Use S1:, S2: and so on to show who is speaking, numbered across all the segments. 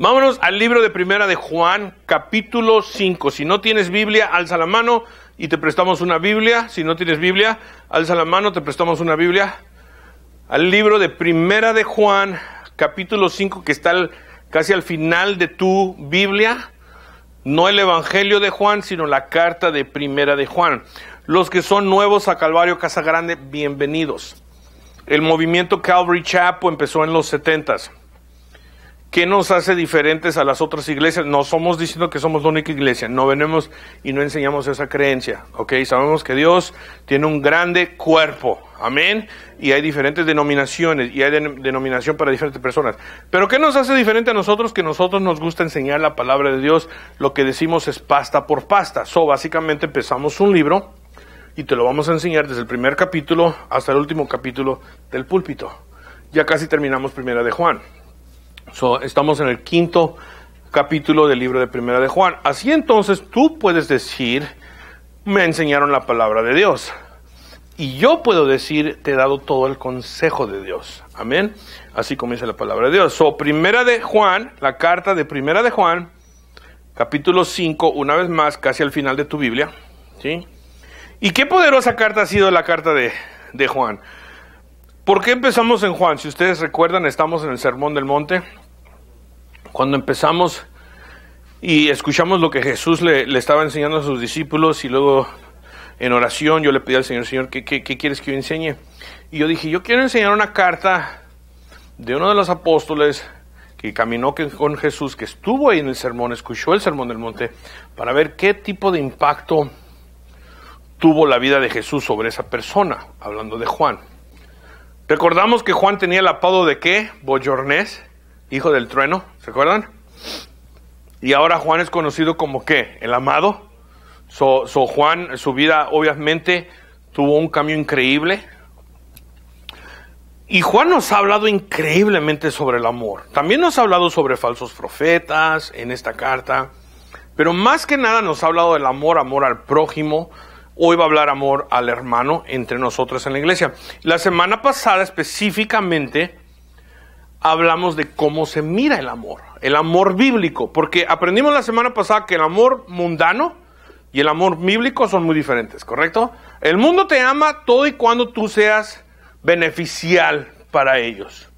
S1: Vámonos al libro de Primera de Juan, capítulo 5. Si no tienes Biblia, alza la mano y te prestamos una Biblia. Si no tienes Biblia, alza la mano, te prestamos una Biblia. Al libro de Primera de Juan, capítulo 5, que está casi al final de tu Biblia. No el Evangelio de Juan, sino la carta de Primera de Juan. Los que son nuevos a Calvario Casa Grande, bienvenidos. El movimiento Calvary Chapel empezó en los 70s. ¿Qué nos hace diferentes a las otras iglesias? No somos diciendo que somos la única iglesia, no venimos y no enseñamos esa creencia, ¿ok? Sabemos que Dios tiene un grande cuerpo, amén, y hay diferentes denominaciones, y hay denominación para diferentes personas. Pero ¿qué nos hace diferente a nosotros? Que nosotros nos gusta enseñar la palabra de Dios, lo que decimos es pasta por pasta. Básicamente empezamos un libro, y te lo vamos a enseñar desde el primer capítulo hasta el último capítulo del púlpito. Ya casi terminamos Primera de Juan. Estamos en el 5º capítulo del libro de Primera de Juan. Así entonces tú puedes decir, me enseñaron la palabra de Dios. Y yo puedo decir, te he dado todo el consejo de Dios. Amén. Así comienza la palabra de Dios. Primera de Juan, la carta de Primera de Juan, capítulo 5, una vez más, casi al final de tu Biblia. ¿Sí? Y qué poderosa carta ha sido la carta de Juan. ¿Por qué empezamos en Juan? Si ustedes recuerdan, estamos en el Sermón del Monte. Cuando empezamos y escuchamos lo que Jesús le estaba enseñando a sus discípulos, y luego en oración yo le pedí al Señor, ¿qué quieres que yo enseñe? Y yo dije, yo quiero enseñar una carta de uno de los apóstoles que caminó con Jesús, que estuvo ahí en el sermón, escuchó el Sermón del Monte, para ver qué tipo de impacto tuvo la vida de Jesús sobre esa persona, hablando de Juan. Recordamos que Juan tenía el apodo de ¿qué? Bochornés, hijo del trueno, ¿se acuerdan? Y ahora Juan es conocido como ¿qué? El amado. Juan, su vida obviamente tuvo un cambio increíble. Y Juan nos ha hablado increíblemente sobre el amor. También nos ha hablado sobre falsos profetas en esta carta. Pero más que nada nos ha hablado del amor al prójimo. Hoy va a hablar amor al hermano entre nosotros en la iglesia. La semana pasada específicamente hablamos de cómo se mira el amor bíblico, porque aprendimos la semana pasada que el amor mundano y el amor bíblico son muy diferentes, ¿correcto? El mundo te ama todo y cuando tú seas beneficial para ellos.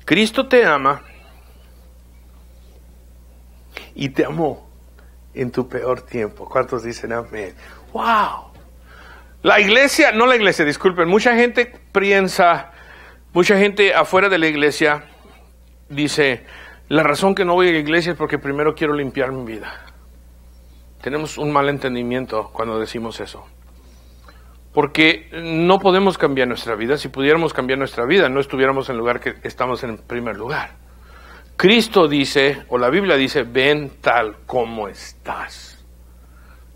S1: Cristo te ama y te amó en tu peor tiempo. ¿Cuántos dicen amén? ¡Wow! Disculpen, mucha gente afuera de la iglesia dice, la razón que no voy a la iglesia es porque primero quiero limpiar mi vida. Tenemos un mal entendimiento cuando decimos eso. Porque no podemos cambiar nuestra vida. Si pudiéramos cambiar nuestra vida, no estuviéramos en el lugar que estamos en primer lugar. Cristo dice, o la Biblia dice, ven tal como estás.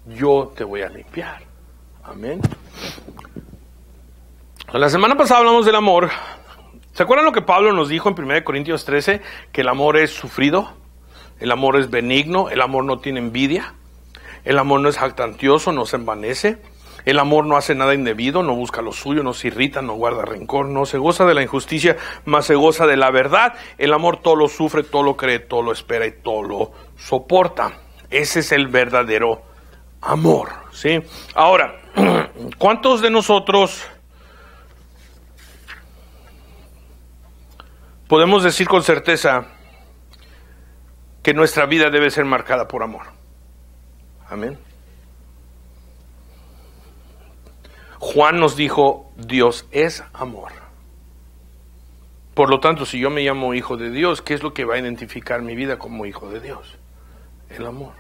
S1: Yo te voy a limpiar. Amén. La semana pasada hablamos del amor. ¿Se acuerdan lo que Pablo nos dijo en 1 Corintios 13? Que el amor es sufrido, el amor es benigno, el amor no tiene envidia, el amor no es jactancioso, no se envanece. El amor no hace nada indebido, no busca lo suyo, no se irrita, no guarda rencor, no se goza de la injusticia, mas se goza de la verdad. El amor todo lo sufre, todo lo cree, todo lo espera y todo lo soporta. Ese es el verdadero amor, ¿sí? Ahora, ¿cuántos de nosotros podemos decir con certeza que nuestra vida debe ser marcada por amor? Amén. Juan nos dijo, Dios es amor. Por lo tanto, si yo me llamo hijo de Dios, ¿qué es lo que va a identificar mi vida como hijo de Dios? El amor.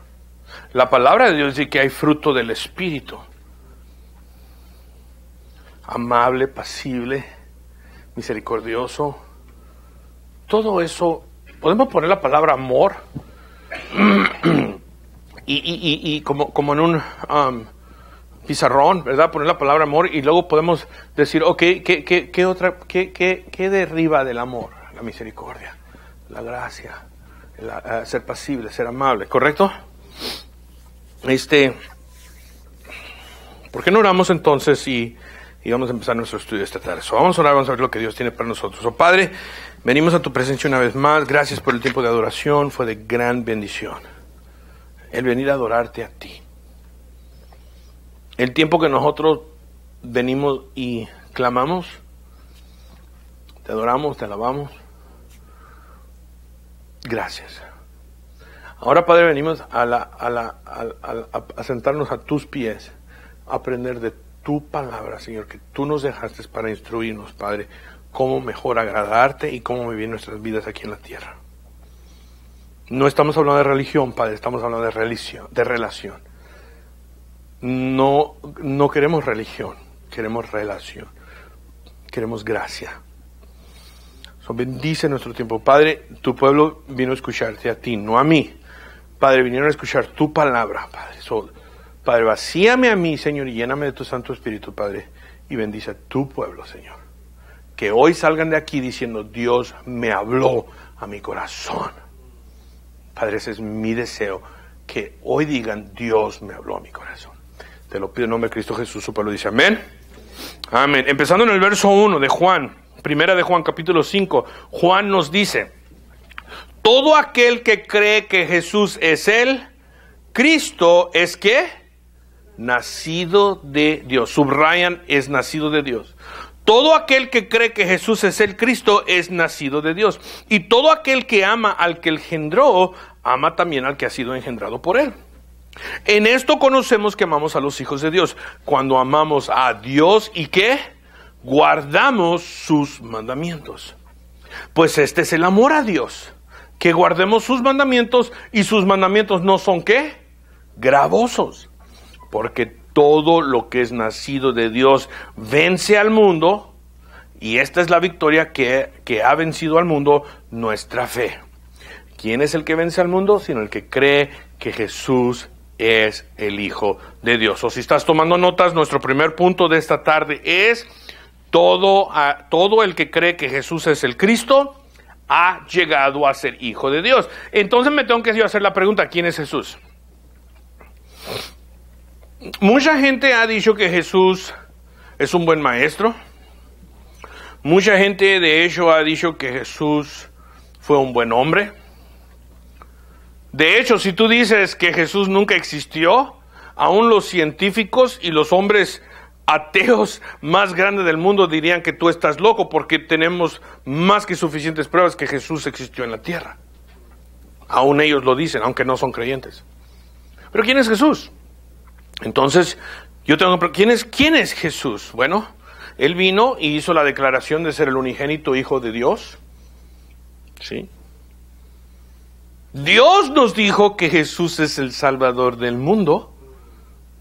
S1: La palabra de Dios dice que hay fruto del Espíritu. Amable, pasible, misericordioso. Todo eso, podemos poner la palabra amor y como en un pizarrón, ¿verdad? Poner la palabra amor y luego podemos decir, ok, ¿qué derriba del amor? La misericordia, la gracia, ser pasible, ser amable, ¿correcto? ¿Por qué no oramos entonces y y vamos a empezar nuestro estudio esta tarde. Vamos a orar, vamos a ver lo que Dios tiene para nosotros. Padre, venimos a tu presencia una vez más. Gracias por el tiempo de adoración, fue de gran bendición el venir a adorarte a ti. El tiempo que nosotros venimos y clamamos, te adoramos, te alabamos. Gracias. Ahora, Padre, venimos a sentarnos a tus pies, a aprender de tu palabra, Señor, que tú nos dejaste para instruirnos, Padre, cómo mejor agradarte y cómo vivir nuestras vidas aquí en la tierra. No estamos hablando de religión, Padre, estamos hablando de relación. No queremos religión, queremos relación, queremos gracia. Bendice nuestro tiempo. Padre, tu pueblo vino a escucharte a ti, no a mí. Padre, vinieron a escuchar tu palabra, Padre. Padre, vacíame a mí, Señor, y lléname de tu Santo Espíritu, Padre, y bendice a tu pueblo, Señor. Que hoy salgan de aquí diciendo, Dios me habló a mi corazón. Padre, ese es mi deseo, que hoy digan, Dios me habló a mi corazón. Te lo pido en nombre de Cristo Jesús, su pueblo dice, amén. Amén. Empezando en el verso 1 de Juan, primera de Juan, capítulo 5, Juan nos dice, todo aquel que cree que Jesús es el Cristo, ¿es qué? Nacido de Dios. Subrayan, es nacido de Dios. Todo aquel que cree que Jesús es el Cristo es nacido de Dios. Y todo aquel que ama al que engendró, ama también al que ha sido engendrado por él. En esto conocemos que amamos a los hijos de Dios. Cuando amamos a Dios, ¿y qué? Guardamos sus mandamientos. Pues este es el amor a Dios, que guardemos sus mandamientos, y sus mandamientos no son ¿qué? Gravosos. Porque todo lo que es nacido de Dios vence al mundo, y esta es la victoria que ha vencido al mundo, nuestra fe. ¿Quién es el que vence al mundo? Sino el que cree que Jesús es el Hijo de Dios. O si estás tomando notas, nuestro primer punto de esta tarde es todo el que cree que Jesús es el Cristo ha llegado a ser hijo de Dios. Entonces me tengo que hacer la pregunta, ¿quién es Jesús? Mucha gente ha dicho que Jesús es un buen maestro. Mucha gente de hecho ha dicho que Jesús fue un buen hombre. De hecho, si tú dices que Jesús nunca existió, aún los científicos y los hombres ateos más grandes del mundo dirían que tú estás loco, porque tenemos más que suficientes pruebas que Jesús existió en la tierra. Aún ellos lo dicen, aunque no son creyentes. Pero ¿quién es Jesús? Entonces, yo tengo que preguntar, ¿quién es Jesús? Bueno, Él vino y hizo la declaración de ser el unigénito Hijo de Dios. ¿Sí? Dios nos dijo que Jesús es el Salvador del mundo.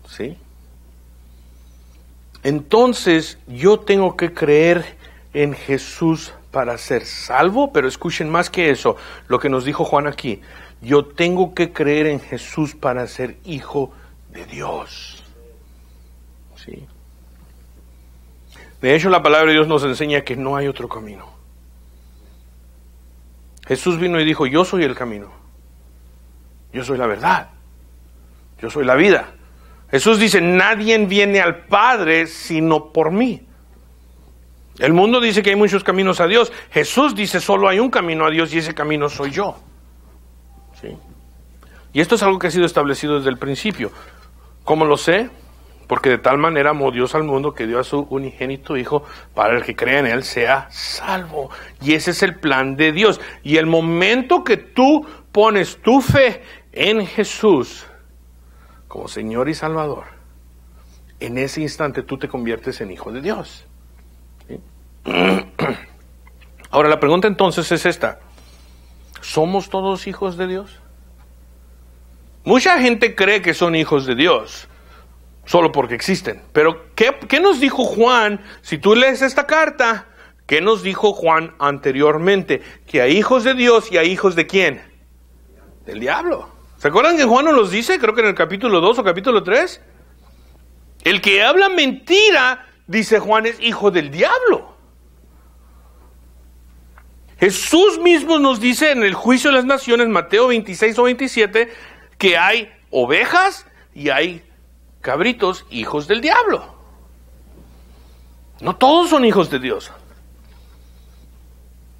S1: ¿Sí? Entonces, yo tengo que creer en Jesús para ser salvo, pero escuchen más que eso, lo que nos dijo Juan aquí. Yo tengo que creer en Jesús para ser hijo de Dios. ¿Sí? De hecho, la palabra de Dios nos enseña que no hay otro camino. Jesús vino y dijo, yo soy el camino. Yo soy la verdad. Yo soy la vida. Jesús dice, nadie viene al Padre sino por mí. El mundo dice que hay muchos caminos a Dios. Jesús dice, solo hay un camino a Dios y ese camino soy yo. ¿Sí? Y esto es algo que ha sido establecido desde el principio. ¿Cómo lo sé? Porque de tal manera amó Dios al mundo que dio a su unigénito Hijo para el que crea en Él sea salvo. Y ese es el plan de Dios. Y el momento que tú pones tu fe en Jesús como Señor y Salvador, en ese instante tú te conviertes en hijo de Dios. ¿Sí? Ahora la pregunta entonces es esta: ¿somos todos hijos de Dios? Mucha gente cree que son hijos de Dios solo porque existen. Pero ¿qué nos dijo Juan? Si tú lees esta carta, ¿qué nos dijo Juan anteriormente? Que hay hijos de Dios y hay hijos de ¿quién? Del diablo. ¿Se acuerdan que Juan nos los dice? Creo que en el capítulo 2 o capítulo 3. El que habla mentira, dice Juan, es hijo del diablo. Jesús mismo nos dice en el juicio de las naciones, Mateo 26 o 27, que hay ovejas y hay cabritos hijos del diablo. No todos son hijos de Dios.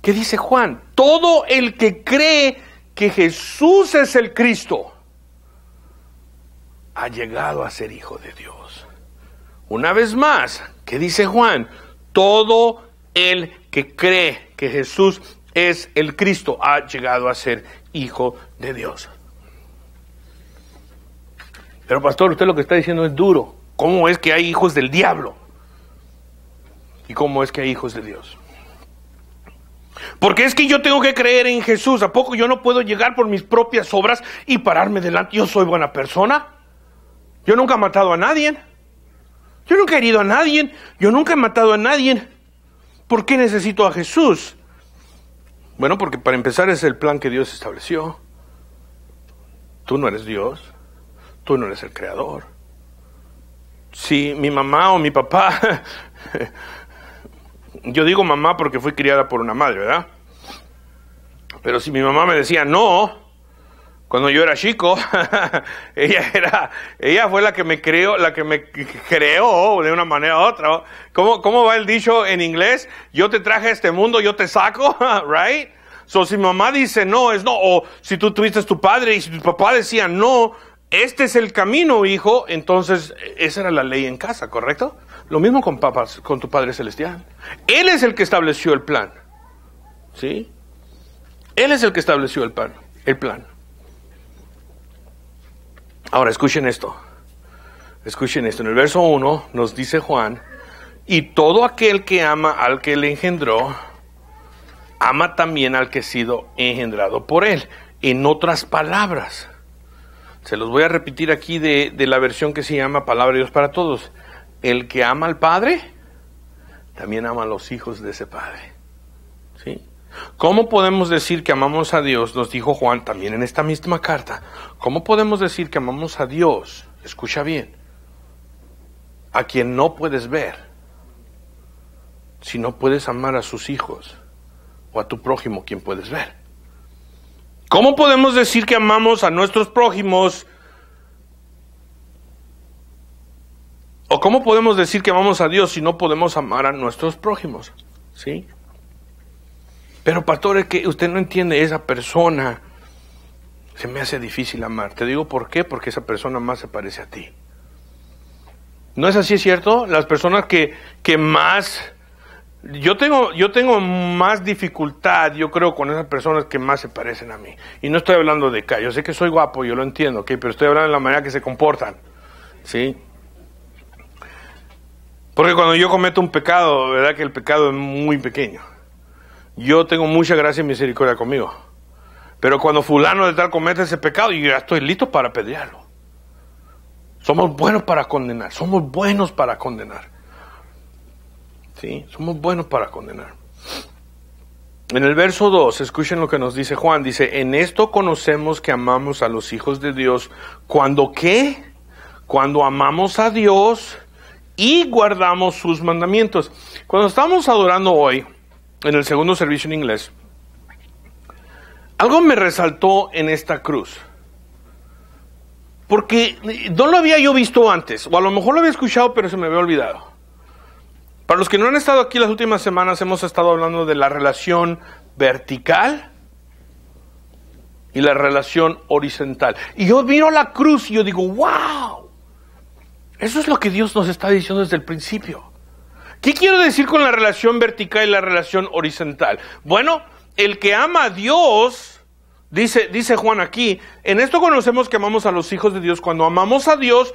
S1: ¿Qué dice Juan? Todo el que cree que Jesús es el Cristo ha llegado a ser hijo de Dios. Una vez más, ¿qué dice Juan? Todo el que cree que Jesús es el Cristo ha llegado a ser hijo de Dios. Pero pastor, usted lo que está diciendo es duro. ¿Cómo es que hay hijos del diablo? ¿Y cómo es que hay hijos de Dios? Porque es que yo tengo que creer en Jesús. ¿A poco yo no puedo llegar por mis propias obras y pararme delante? Yo soy buena persona. Yo nunca he matado a nadie. Yo nunca he herido a nadie. Yo nunca he matado a nadie. ¿Por qué necesito a Jesús? Bueno, porque para empezar es el plan que Dios estableció. Tú no eres Dios. Tú no eres el creador. Si mi mamá o mi papá... Yo digo mamá porque fui criada por una madre, ¿verdad? Pero si mi mamá me decía no, cuando yo era chico, ella fue la que me creó de una manera u otra. ¿Cómo va el dicho en inglés? Yo te traje a este mundo, yo te saco, right? So, si mi mamá dice no, es no. O si tú tuviste tu padre y si tu papá decía no, este es el camino, hijo, entonces esa era la ley en casa, ¿correcto? Lo mismo con tu Padre Celestial. Él es el que estableció el plan. ¿Sí? Él es el que estableció el plan. Ahora, escuchen esto. Escuchen esto. En el verso 1 nos dice Juan, y todo aquel que ama al que le engendró, ama también al que ha sido engendrado por él. En otras palabras, se los voy a repetir aquí de la versión que se llama Palabra de Dios para Todos. El que ama al Padre, también ama a los hijos de ese Padre. ¿Sí? ¿Cómo podemos decir que amamos a Dios? Nos dijo Juan también en esta misma carta. ¿Cómo podemos decir que amamos a Dios? Escucha bien. A quien no puedes ver. Si no puedes amar a sus hijos o a tu prójimo, quien puedes ver. ¿Cómo podemos decir que amamos a nuestros prójimos? ¿O cómo podemos decir que amamos a Dios si no podemos amar a nuestros prójimos? ¿Sí? Pero pastor, es que usted no entiende, esa persona se me hace difícil amar. Te digo por qué, porque esa persona más se parece a ti. ¿No es así, cierto? Las personas que más... Yo tengo más dificultad, yo creo, con esas personas que más se parecen a mí. Y no estoy hablando de acá. Yo sé que soy guapo, yo lo entiendo, ¿ok? Pero estoy hablando de la manera que se comportan. ¿Sí? Porque cuando yo cometo un pecado, verdad que el pecado es muy pequeño. Yo tengo mucha gracia y misericordia conmigo. Pero cuando fulano de tal comete ese pecado, yo ya estoy listo para apedrearlo. Somos buenos para condenar. ¿Sí? Somos buenos para condenar. En el verso 2, escuchen lo que nos dice Juan. Dice, en esto conocemos que amamos a los hijos de Dios. ¿Cuándo qué? Cuando amamos a Dios y guardamos sus mandamientos. Cuando estamos adorando hoy, en el segundo servicio en inglés, algo me resaltó en esta cruz. Porque no lo había yo visto antes, o a lo mejor lo había escuchado, pero se me había olvidado. Para los que no han estado aquí las últimas semanas, hemos estado hablando de la relación vertical y la relación horizontal. Y yo miro la cruz y yo digo, ¡wow! Eso es lo que Dios nos está diciendo desde el principio. ¿Qué quiero decir con la relación vertical y la relación horizontal? Bueno, el que ama a Dios, dice Juan aquí, en esto conocemos que amamos a los hijos de Dios. Cuando amamos a Dios,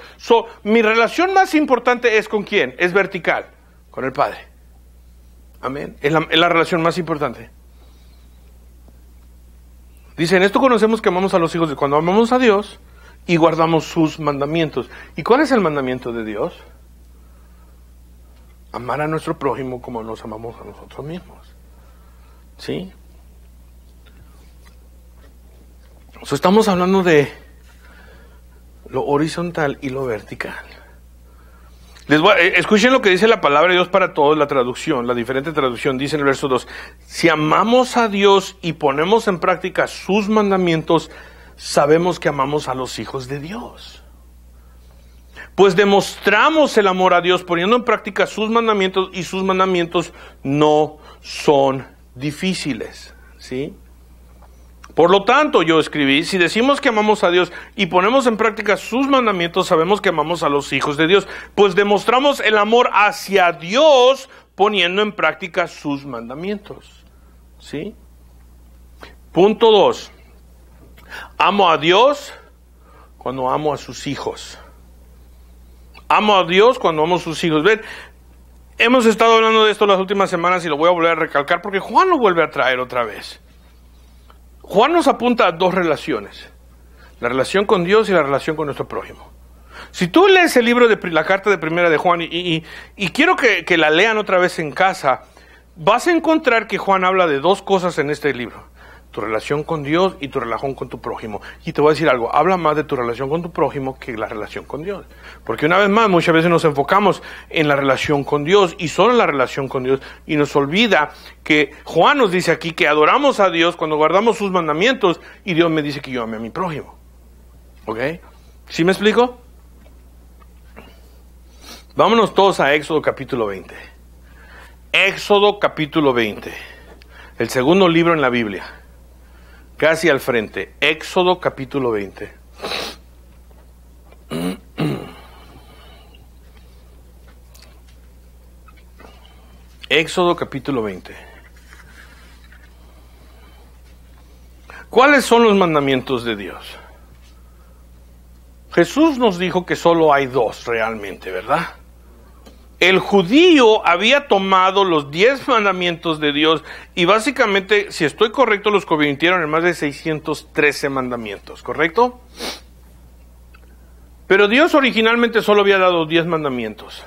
S1: mi relación más importante es ¿con quién? Es vertical, con el Padre. Amén. Es la relación más importante. Dice, en esto conocemos que amamos a los hijos de Dios. Cuando amamos a Dios y guardamos sus mandamientos. ¿Y cuál es el mandamiento de Dios? Amar a nuestro prójimo como nos amamos a nosotros mismos. ¿Sí? Estamos hablando de lo horizontal y lo vertical. Escuchen lo que dice la palabra de Dios para todos, la traducción, la diferente traducción. Dice en el verso 2, si amamos a Dios y ponemos en práctica sus mandamientos, sabemos que amamos a los hijos de Dios. Pues demostramos el amor a Dios poniendo en práctica sus mandamientos, y sus mandamientos no son difíciles, ¿sí? Por lo tanto, yo escribí, si decimos que amamos a Dios y ponemos en práctica sus mandamientos, sabemos que amamos a los hijos de Dios, pues demostramos el amor hacia Dios poniendo en práctica sus mandamientos, ¿sí? Punto 2. Amo a Dios cuando amo a sus hijos. Amo a Dios cuando amo a sus hijos. Ven, hemos estado hablando de esto las últimas semanas y lo voy a volver a recalcar porque Juan lo vuelve a traer otra vez. Juan nos apunta a dos relaciones, la relación con Dios y la relación con nuestro prójimo. Si tú lees el libro de la carta de primera de Juan y quiero que la lean otra vez en casa, vas a encontrar que Juan habla de dos cosas en este libro: tu relación con Dios y tu relación con tu prójimo. Y te voy a decir algo, habla más de tu relación con tu prójimo que la relación con Dios. Porque una vez más, muchas veces nos enfocamos en la relación con Dios y solo en la relación con Dios. Y nos olvida que Juan nos dice aquí que adoramos a Dios cuando guardamos sus mandamientos, y Dios me dice que yo ame a mi prójimo. ¿Ok? ¿Sí me explico? Vámonos todos a Éxodo capítulo 20. Éxodo capítulo 20. El segundo libro en la Biblia. Casi al frente. Éxodo capítulo 20. Éxodo capítulo 20. ¿Cuáles son los mandamientos de Dios? Jesús nos dijo que solo hay dos realmente, ¿verdad? El judío había tomado los 10 mandamientos de Dios y básicamente, si estoy correcto, los convirtieron en más de 613 mandamientos, ¿correcto? Pero Dios originalmente solo había dado 10 mandamientos.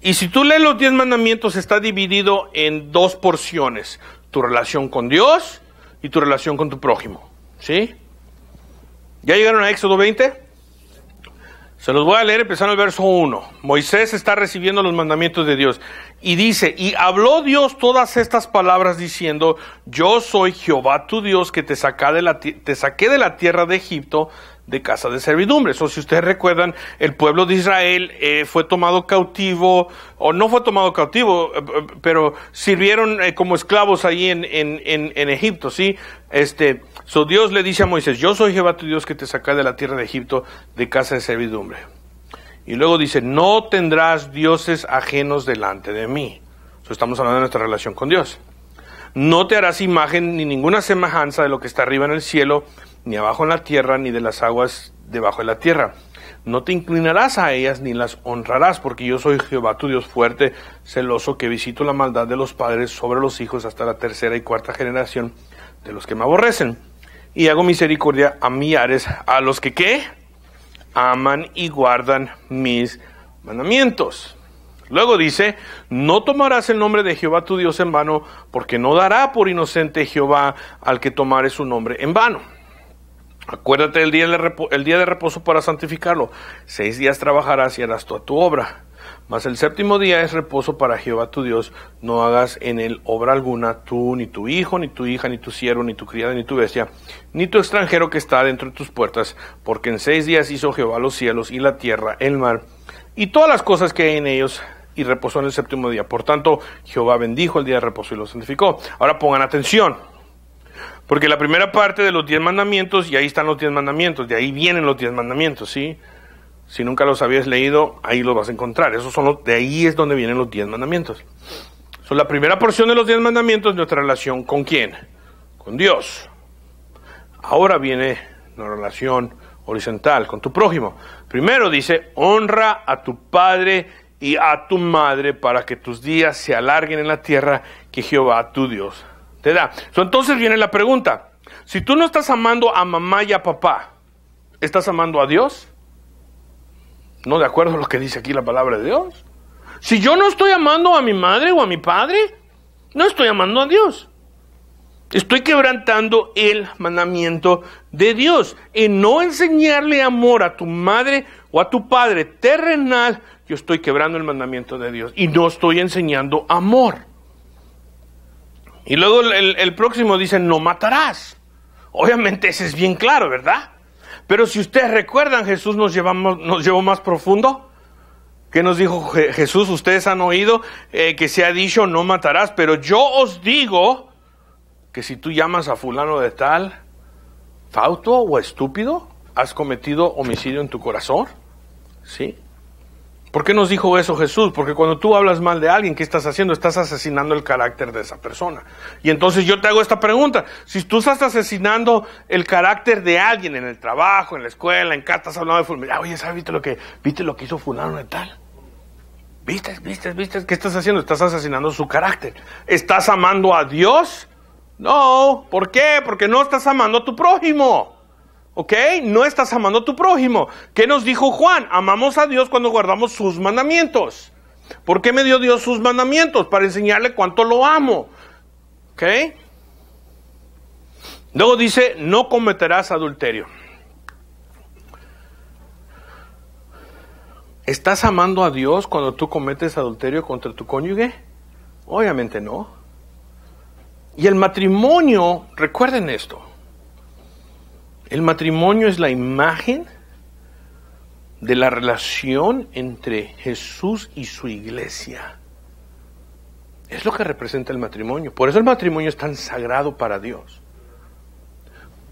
S1: Y si tú lees los 10 mandamientos, está dividido en dos porciones: tu relación con Dios y tu relación con tu prójimo, ¿sí? ¿Ya llegaron a Éxodo 20? Se los voy a leer empezando el verso 1. Moisés está recibiendo los mandamientos de Dios. Y dice, y habló Dios todas estas palabras diciendo, yo soy Jehová tu Dios que te saqué de la tierra de Egipto, de casa de servidumbre. O si ustedes recuerdan, el pueblo de Israel fue tomado cautivo, o no fue tomado cautivo, pero sirvieron como esclavos ahí en Egipto, ¿sí? Dios le dice a Moisés, yo soy Jehová tu Dios que te saqué de la tierra de Egipto, de casa de servidumbre. Y luego dice, no tendrás dioses ajenos delante de mí. Estamos hablando de nuestra relación con Dios. No te harás imagen ni ninguna semejanza de lo que está arriba en el cielo, ni abajo en la tierra, ni de las aguas debajo de la tierra. No te inclinarás a ellas, ni las honrarás, porque yo soy Jehová tu Dios fuerte, celoso, que visito la maldad de los padres sobre los hijos hasta la tercera y cuarta generación de los que me aborrecen. Y hago misericordia a millares, a los que ¿qué? Aman y guardan mis mandamientos. Luego dice, no tomarás el nombre de Jehová tu Dios en vano, porque no dará por inocente Jehová al que tomare su nombre en vano. Acuérdate del día de reposo para santificarlo. 6 días trabajarás y harás toda tu obra. Mas el séptimo día es reposo para Jehová tu Dios. No hagas en él obra alguna, tú, ni tu hijo, ni tu hija, ni tu siervo, ni tu criada, ni tu bestia, ni tu extranjero que está dentro de tus puertas. Porque en 6 días hizo Jehová los cielos y la tierra, el mar, y todas las cosas que hay en ellos, y reposó en el séptimo día. Por tanto, Jehová bendijo el día de reposo y lo santificó. Ahora pongan atención. Porque la primera parte de los 10 mandamientos, y ahí están los 10 mandamientos, de ahí vienen los 10 mandamientos, ¿sí? Si nunca los habías leído, ahí los vas a encontrar. De ahí es donde vienen los 10 mandamientos. La primera porción de los 10 mandamientos es nuestra relación ¿con quién? Con Dios. Ahora viene la relación horizontal con tu prójimo. Primero dice, honra a tu padre y a tu madre para que tus días se alarguen en la tierra que Jehová tu Dios te da. Entonces viene la pregunta, si tú no estás amando a mamá y a papá, ¿estás amando a Dios? ¿No de acuerdo a lo que dice aquí la palabra de Dios? Si yo no estoy amando a mi madre o a mi padre, no estoy amando a Dios. Estoy quebrantando el mandamiento de Dios. En no enseñarle amor a tu madre o a tu padre terrenal, yo estoy quebrando el mandamiento de Dios y no estoy enseñando amor. Y luego el próximo dice, no matarás. Obviamente ese es bien claro, ¿verdad? Pero si ustedes recuerdan, Jesús nos llevó más profundo. ¿Qué nos dijo Jesús? Ustedes han oído que se ha dicho no matarás, pero yo os digo que si tú llamas a fulano de tal fauto o estúpido, has cometido homicidio en tu corazón. ¿Sí? ¿Por qué nos dijo eso Jesús? Porque cuando tú hablas mal de alguien, ¿qué estás haciendo? Estás asesinando el carácter de esa persona. Y entonces yo te hago esta pregunta. Si tú estás asesinando el carácter de alguien en el trabajo, en la escuela, en casa, estás hablando de fulano, oye, ¿sabes? ¿Viste lo que hizo fulano de tal? ¿Viste? ¿Qué estás haciendo? Estás asesinando su carácter. ¿Estás amando a Dios? No. ¿Por qué? Porque no estás amando a tu prójimo. ¿Ok? No estás amando a tu prójimo. ¿Qué nos dijo Juan? Amamos a Dios cuando guardamos sus mandamientos. ¿Por qué me dio Dios sus mandamientos? Para enseñarle cuánto lo amo. ¿Ok? Luego dice, no cometerás adulterio. ¿Estás amando a Dios cuando tú cometes adulterio contra tu cónyuge? Obviamente no. Y el matrimonio, recuerden esto, el matrimonio es la imagen de la relación entre Jesús y su iglesia. Es lo que representa el matrimonio. Por eso el matrimonio es tan sagrado para Dios.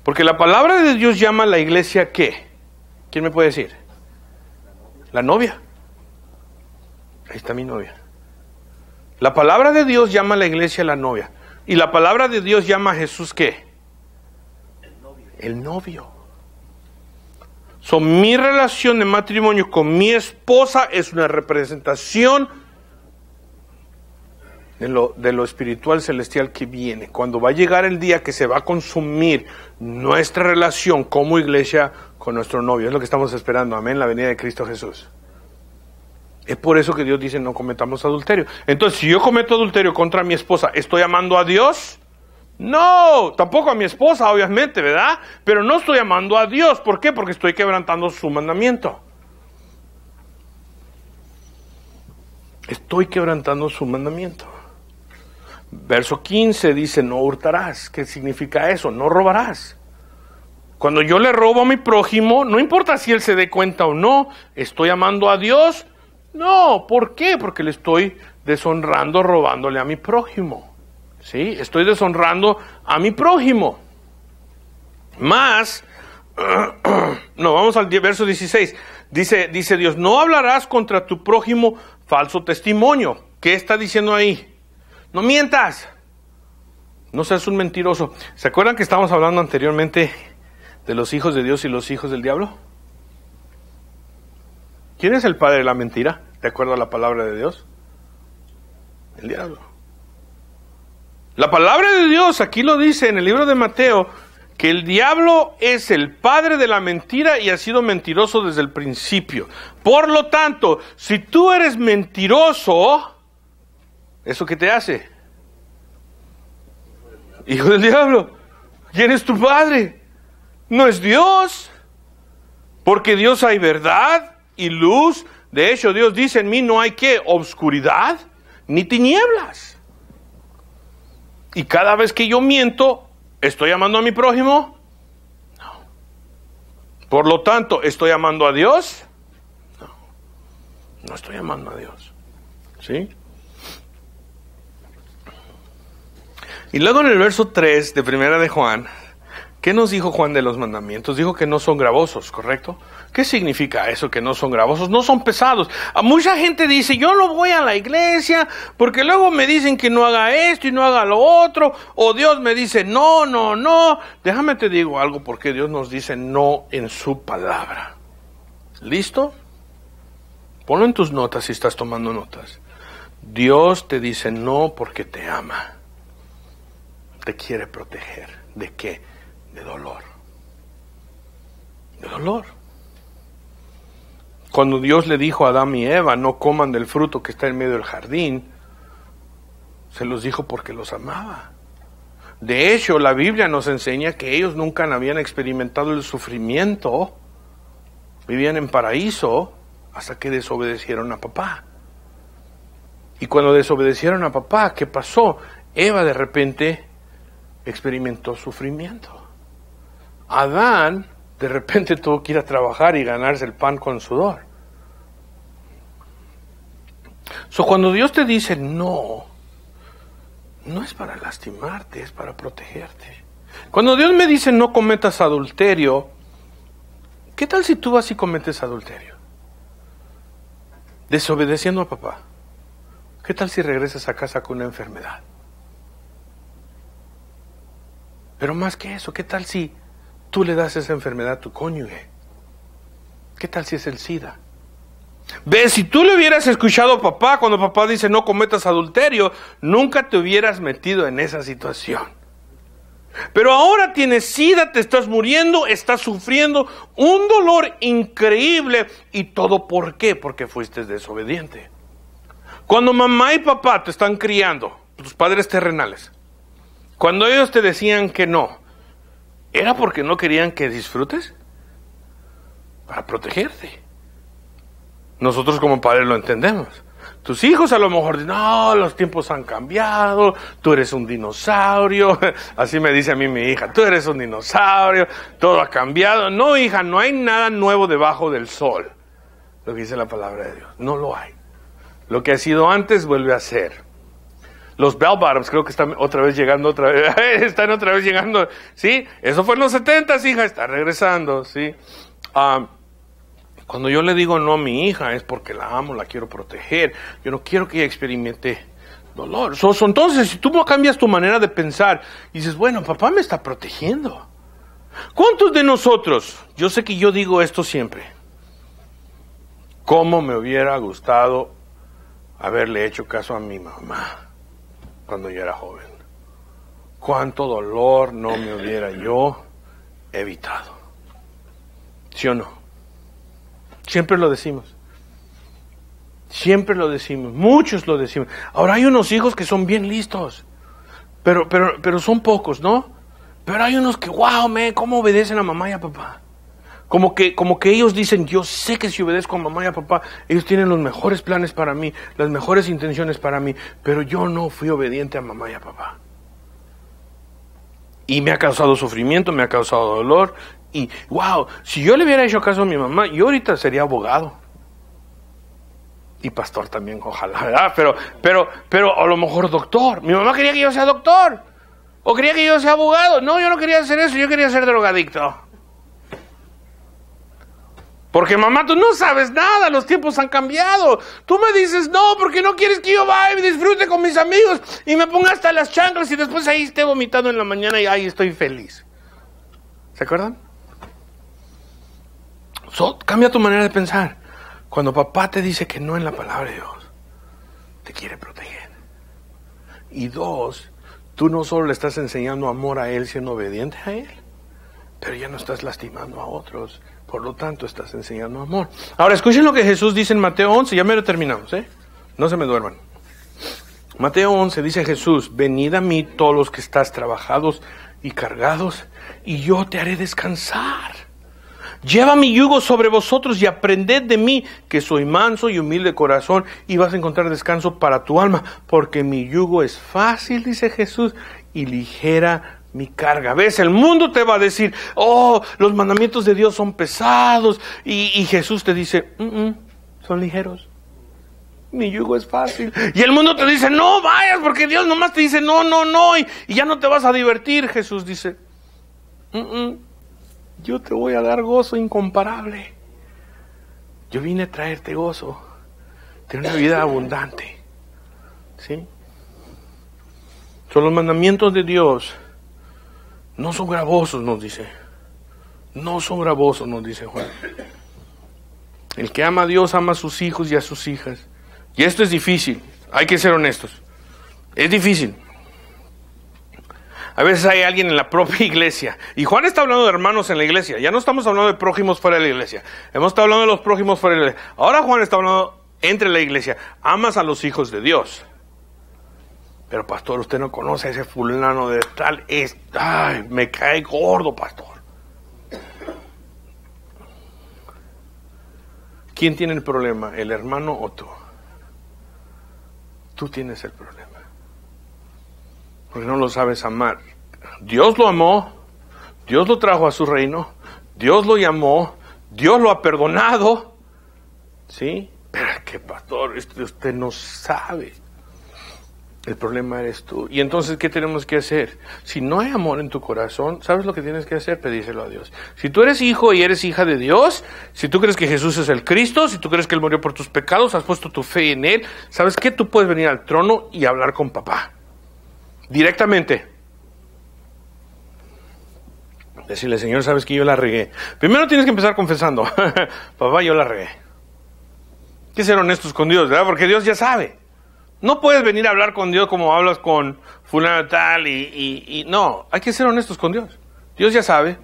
S1: Porque la palabra de Dios llama a la iglesia ¿qué? ¿Quién me puede decir? La novia. Ahí está mi novia. La palabra de Dios llama a la iglesia la novia. Y la palabra de Dios llama a Jesús ¿qué? El novio. Mi relación de matrimonio con mi esposa es una representación de lo espiritual celestial que viene. Cuando va a llegar el día que se va a consumir nuestra relación como iglesia con nuestro novio. Es lo que estamos esperando. Amén. La venida de Cristo Jesús. Es por eso que Dios dice no cometamos adulterio. Entonces, si yo cometo adulterio contra mi esposa, ¿estoy amando a Dios? No, tampoco a mi esposa, obviamente, ¿verdad? Pero no estoy amando a Dios. ¿Por qué? Porque estoy quebrantando su mandamiento. Estoy quebrantando su mandamiento. Verso 15 dice, no hurtarás. ¿Qué significa eso? No robarás. Cuando yo le robo a mi prójimo, no importa si él se dé cuenta o no, ¿estoy amando a Dios? No, ¿por qué? Porque le estoy deshonrando, robándole a mi prójimo. ¿Sí? Estoy deshonrando a mi prójimo. Más, no, vamos al verso 16. Dice Dios, no hablarás contra tu prójimo falso testimonio. ¿Qué está diciendo ahí? No mientas. No seas un mentiroso. ¿Se acuerdan que estábamos hablando anteriormente de los hijos de Dios y los hijos del diablo? ¿Quién es el padre de la mentira? De acuerdo a la palabra de Dios. El diablo. La palabra de Dios, aquí lo dice en el libro de Mateo, que el diablo es el padre de la mentira y ha sido mentiroso desde el principio. Por lo tanto, si tú eres mentiroso, ¿eso qué te hace? Hijo del diablo. ¿Quién es tu padre? No es Dios. Porque Dios hay verdad y luz. De hecho, Dios dice en mí no hay ¿qué? Obscuridad ni tinieblas. Y cada vez que yo miento, ¿estoy amando a mi prójimo? No. Por lo tanto, ¿estoy amando a Dios? No. No estoy amando a Dios. ¿Sí? Y luego en el verso 3 de Primera de Juan, ¿qué nos dijo Juan de los mandamientos? Dijo que no son gravosos, ¿correcto? ¿Qué significa eso, que no son gravosos? No son pesados. A mucha gente dice, yo no voy a la iglesia porque luego me dicen que no haga esto y no haga lo otro. O Dios me dice, no, no, no. Déjame te digo algo porque Dios nos dice no en su palabra. ¿Listo? Ponlo en tus notas si estás tomando notas. Dios te dice no porque te ama. Te quiere proteger. ¿De qué? De dolor. De dolor. Cuando Dios le dijo a Adán y Eva, no coman del fruto que está en medio del jardín, se los dijo porque los amaba. De hecho, la Biblia nos enseña que ellos nunca habían experimentado el sufrimiento, vivían en paraíso hasta que desobedecieron a papá. Y cuando desobedecieron a papá, ¿qué pasó? Eva de repente experimentó sufrimiento. Adán de repente tuvo que ir a trabajar y ganarse el pan con sudor. Cuando Dios te dice no, no es para lastimarte, es para protegerte. Cuando Dios me dice no cometas adulterio, ¿qué tal si tú vas y cometes adulterio? Desobedeciendo a papá. ¿Qué tal si regresas a casa con una enfermedad? Pero más que eso, ¿qué tal si tú le das esa enfermedad a tu cónyuge? ¿Qué tal si es el SIDA? ¿Ves? Si tú le hubieras escuchado a papá cuando papá dice no cometas adulterio, nunca te hubieras metido en esa situación. Pero ahora tienes SIDA, te estás muriendo, estás sufriendo un dolor increíble. ¿Y todo por qué? Porque fuiste desobediente. Cuando mamá y papá te están criando, tus padres terrenales, cuando ellos te decían que no, ¿era porque no querían que disfrutes? Para protegerte. Nosotros como padres lo entendemos. Tus hijos a lo mejor dicen, no, los tiempos han cambiado, tú eres un dinosaurio. Así me dice a mí mi hija, tú eres un dinosaurio, todo ha cambiado. No, hija, no hay nada nuevo debajo del sol. Lo que dice la palabra de Dios, no lo hay. Lo que ha sido antes vuelve a ser. Los bell bottoms creo que están otra vez llegando, están otra vez llegando, ¿sí? Eso fue en los 70s, hija, está regresando, ¿sí? Cuando yo le digo no a mi hija es porque la amo, la quiero proteger. Yo no quiero que ella experimente dolor. Entonces, si tú no cambias tu manera de pensar y dices, bueno, papá me está protegiendo. ¿Cuántos de nosotros, yo sé que yo digo esto siempre, cómo me hubiera gustado haberle hecho caso a mi mamá cuando yo era joven? ¿Cuánto dolor no me hubiera yo evitado? ¿Sí o no? Siempre lo decimos. Siempre lo decimos. Muchos lo decimos. Ahora hay unos hijos que son bien listos. Pero son pocos, ¿no? Pero hay unos que, wow, ¿cómo obedecen a mamá y a papá? Como que ellos dicen, yo sé que si obedezco a mamá y a papá, ellos tienen los mejores planes para mí, las mejores intenciones para mí, pero yo no fui obediente a mamá y a papá. Y me ha causado sufrimiento, me ha causado dolor. Y, wow, si yo le hubiera hecho caso a mi mamá, yo ahorita sería abogado. Y pastor también, ojalá, ¿verdad? Pero a lo mejor doctor. Mi mamá quería que yo sea doctor. O quería que yo sea abogado. No, yo no quería hacer eso, yo quería ser drogadicto. Porque mamá, tú no sabes nada, los tiempos han cambiado. Tú me dices, no, porque no quieres que yo vaya y disfrute con mis amigos y me ponga hasta las chanclas y después ahí esté vomitando en la mañana y ahí estoy feliz. ¿Se acuerdan? Cambia tu manera de pensar. Cuando papá te dice que no en la palabra de Dios, te quiere proteger. Y dos, tú no solo le estás enseñando amor a Él siendo obediente a Él, pero ya no estás lastimando a otros. Por lo tanto, estás enseñando amor. Ahora, escuchen lo que Jesús dice en Mateo 11. Ya me lo terminamos, ¿eh? No se me duerman. Mateo 11 dice Jesús, venid a mí todos los que estáis trabajados y cargados, y yo te haré descansar. Lleva mi yugo sobre vosotros y aprended de mí, que soy manso y humilde de corazón, y vas a encontrar descanso para tu alma, porque mi yugo es fácil, dice Jesús, y ligera mi carga. ¿Ves? El mundo te va a decir, oh, los mandamientos de Dios son pesados, y Jesús te dice, son ligeros. Mi yugo es fácil. Y el mundo te dice, no vayas, porque Dios nomás te dice, no, y ya no te vas a divertir. Jesús dice, yo te voy a dar gozo incomparable. Yo vine a traerte gozo, tener una vida abundante. ¿Sí? Son los mandamientos de Dios. No son gravosos, nos dice. No son gravosos, nos dice Juan. El que ama a Dios ama a sus hijos y a sus hijas. Y esto es difícil, hay que ser honestos. Es difícil. A veces hay alguien en la propia iglesia. Y Juan está hablando de hermanos en la iglesia. Ya no estamos hablando de prójimos fuera de la iglesia. Hemos estado hablando de los prójimos fuera de la iglesia. Ahora Juan está hablando entre la iglesia. Amas a los hijos de Dios. Pero pastor, usted no conoce a ese fulano de tal. Ay, me cae gordo, pastor. ¿Quién tiene el problema? ¿El hermano o tú? Tú tienes el problema. Porque no lo sabes amar. Dios lo amó. Dios lo trajo a su reino. Dios lo llamó, Dios lo ha perdonado, ¿sí? Pero que pastor, usted no sabe. El problema eres tú. Y entonces, ¿qué tenemos que hacer? Si no hay amor en tu corazón, ¿sabes lo que tienes que hacer? Pedírselo a Dios. Si tú eres hijo y eres hija de Dios, si tú crees que Jesús es el Cristo, si tú crees que Él murió por tus pecados, has puesto tu fe en Él, ¿sabes qué? Tú puedes venir al trono y hablar con papá. Directamente. Decirle, Señor, sabes que yo la regué. Primero tienes que empezar confesando. Papá, yo la regué. Hay que ser honestos con Dios, ¿verdad? Porque Dios ya sabe. No puedes venir a hablar con Dios como hablas con fulano tal y no, hay que ser honestos con Dios. Dios ya sabe.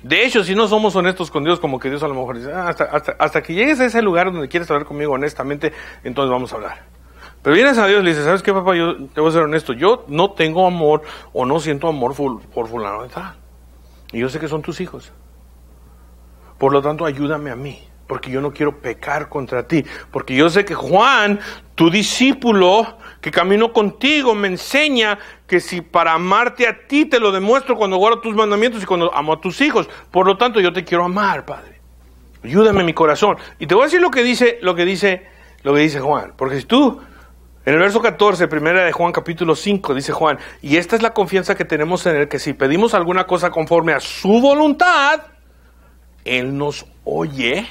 S1: De hecho, si no somos honestos con Dios, como que Dios a lo mejor dice, hasta que llegues a ese lugar donde quieres hablar conmigo honestamente, entonces vamos a hablar. Pero vienes a Dios y le dices, ¿sabes qué, papá? Yo te voy a ser honesto, yo no tengo amor o no siento amor por fulano de tal. Y yo sé que son tus hijos. Por lo tanto, ayúdame a mí. Porque yo no quiero pecar contra ti. Porque yo sé que Juan, tu discípulo, que caminó contigo, me enseña que si para amarte a ti te lo demuestro cuando guardo tus mandamientos y cuando amo a tus hijos. Por lo tanto, yo te quiero amar, Padre. Ayúdame en mi corazón. Y te voy a decir lo que dice Juan. Porque si tú, en el verso 14, primera de Juan capítulo 5, dice Juan, y esta es la confianza que tenemos en Él, que si pedimos alguna cosa conforme a su voluntad, Él nos oye.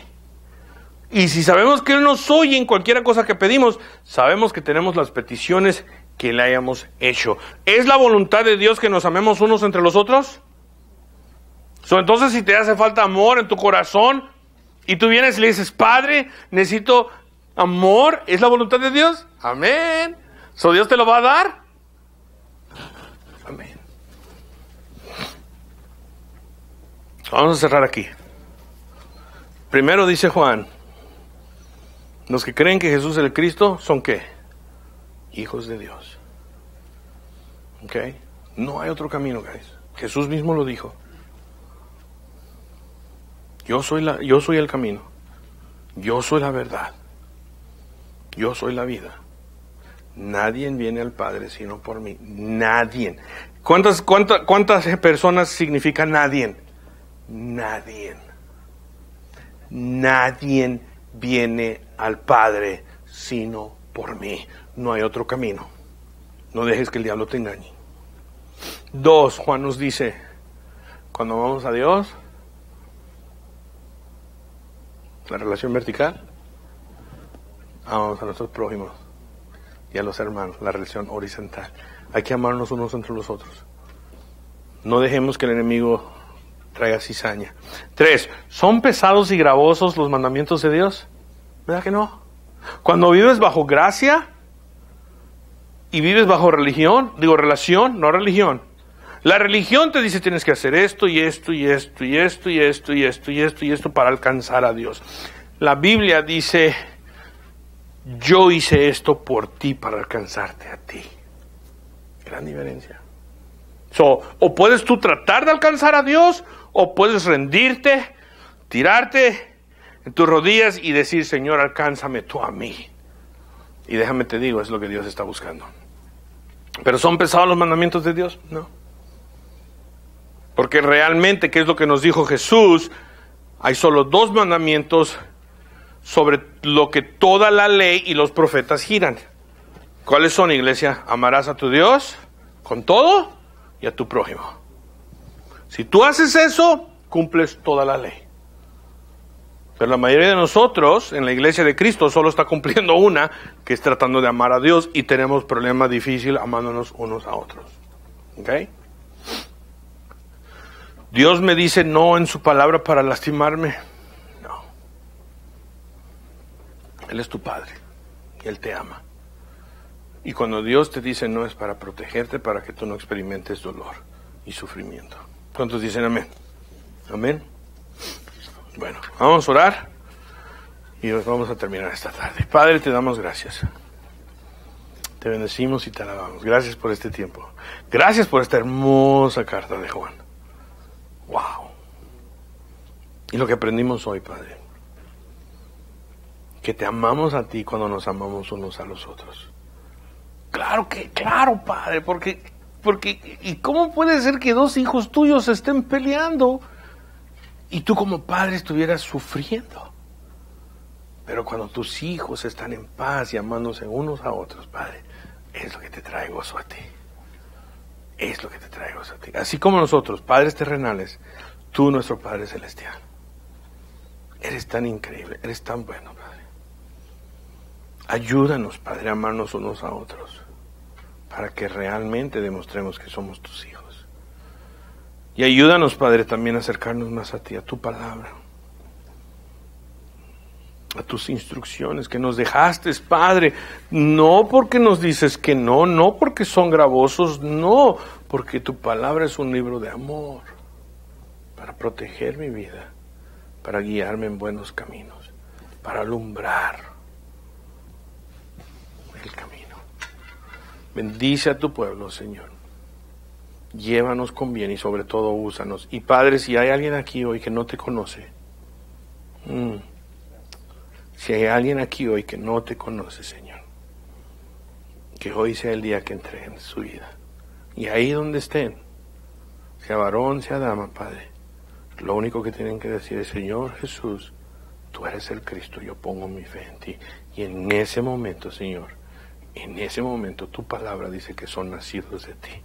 S1: Y si sabemos que Él nos oye en cualquier cosa que pedimos, sabemos que tenemos las peticiones que le hayamos hecho. ¿Es la voluntad de Dios que nos amemos unos entre los otros? Entonces, si te hace falta amor en tu corazón y tú vienes y le dices, Padre, necesito amor, ¿es la voluntad de Dios? Amén. ¿Dios te lo va a dar? Amén. Vamos a cerrar aquí. Primero dice Juan, los que creen que Jesús es el Cristo, ¿son qué? Hijos de Dios. ¿Ok? No hay otro camino, guys. Jesús mismo lo dijo. Yo soy el camino. Yo soy la verdad. Yo soy la vida. Nadie viene al Padre sino por mí. Nadie. ¿Cuántas personas significa nadie? Nadie. Nadie viene al Padre sino por mí. No hay otro camino. No dejes que el diablo te engañe. 2, Juan nos dice, cuando vamos a Dios, la relación vertical, amamos a nuestros prójimos y a los hermanos, la relación horizontal. Hay que amarnos unos entre los otros. No dejemos que el enemigo traiga cizaña. 3, ¿son pesados y gravosos los mandamientos de Dios? ¿Verdad que no? Cuando vives bajo gracia y vives bajo relación, no religión. La religión te dice tienes que hacer esto y esto y esto y esto y esto y esto y esto y esto para alcanzar a Dios. La Biblia dice, yo hice esto por ti para alcanzarte a ti. Gran diferencia. O puedes tú tratar de alcanzar a Dios, o puedes rendirte, tirarte en tus rodillas y decir, Señor, alcánzame tú a mí. Y déjame te digo, es lo que Dios está buscando. ¿Pero son pesados los mandamientos de Dios? No. Porque realmente, ¿qué es lo que nos dijo Jesús? Hay solo 2 mandamientos sobre lo que toda la ley y los profetas giran. ¿Cuáles son, iglesia? Amarás a tu Dios con todo y a tu prójimo. Si tú haces eso, cumples toda la ley. Pero la mayoría de nosotros en la iglesia de Cristo solo está cumpliendo una, que es tratando de amar a Dios, y tenemos problema difícil amándonos unos a otros. ¿Ok? Dios me dice no en su palabra para lastimarme. No. Él es tu Padre y Él te ama. Y cuando Dios te dice no, es para protegerte, para que tú no experimentes dolor y sufrimiento. ¿Cuántos dicen amén? Amén. Bueno, vamos a orar y vamos a terminar esta tarde. Padre, te damos gracias. Te bendecimos y te alabamos. Gracias por este tiempo. Gracias por esta hermosa carta de Juan. Wow. Y lo que aprendimos hoy, Padre, que te amamos a ti cuando nos amamos unos a los otros. Claro, Padre, porque ¿y cómo puede ser que 2 hijos tuyos estén peleando y tú como padre estuvieras sufriendo. Pero cuando tus hijos están en paz y amándose unos a otros, Padre, es lo que te trae gozo a ti. Es lo que te trae gozo a ti. Así como nosotros, padres terrenales, tú, nuestro Padre Celestial. Eres tan increíble, eres tan bueno, Padre. Ayúdanos, Padre, a amarnos unos a otros, para que realmente demostremos que somos tus hijos. Y ayúdanos, Padre, también a acercarnos más a ti, a tu palabra, a tus instrucciones que nos dejaste, Padre, no porque nos dices que no, no porque son gravosos, no, porque tu palabra es un libro de amor, para proteger mi vida, para guiarme en buenos caminos, para alumbrar el camino. Bendice a tu pueblo, Señor. Llévanos con bien y sobre todo úsanos. Y Padre, si hay alguien aquí hoy que no te conoce, si hay alguien aquí hoy que no te conoce, Señor, que hoy sea el día que entreguen su vida. Y ahí donde estén, sea varón, sea dama, Padre, lo único que tienen que decir es: Señor Jesús, tú eres el Cristo, yo pongo mi fe en ti. Y en ese momento, Señor, en ese momento tu palabra dice que son nacidos de ti.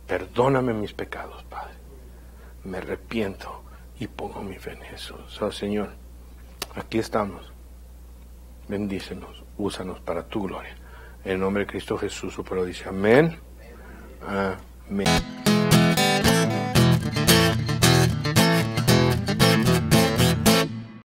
S1: Perdóname mis pecados, Padre. Me arrepiento y pongo mi fe en Jesús. Oh, Señor, aquí estamos. Bendícenos, úsanos para tu gloria. En el nombre de Cristo Jesús, su pueblo dice amén. Amén.